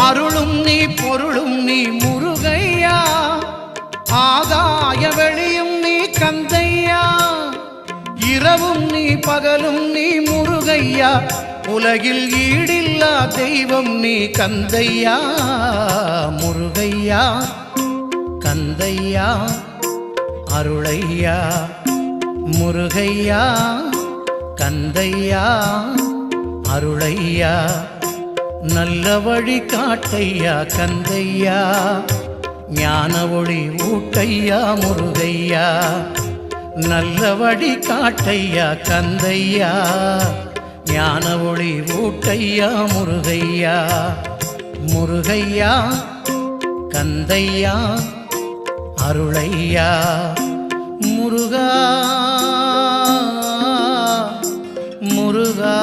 அருளும் நீ பொருளும் நீ முருகையா, ஆகாய வெளியும் நீ கந்தையா, இரவும் நீ பகலும் நீ முருகையா, உலகில் ஈடில்லா தெய்வம் நீ கந்தையா. முருகையா கந்தையா அருளையா, முருகையா கந்தையா அருளையா, நல்ல வழி காட்டையா கந்தையா, ஞான ஒளி ஊட்டையா முருகையா, நல்ல வழி காட்டையா கந்தையா, ஞான ஒளி ஊட்டையா முருகையா. முருகையா கந்தையா அருளையா, முருகா முருகா.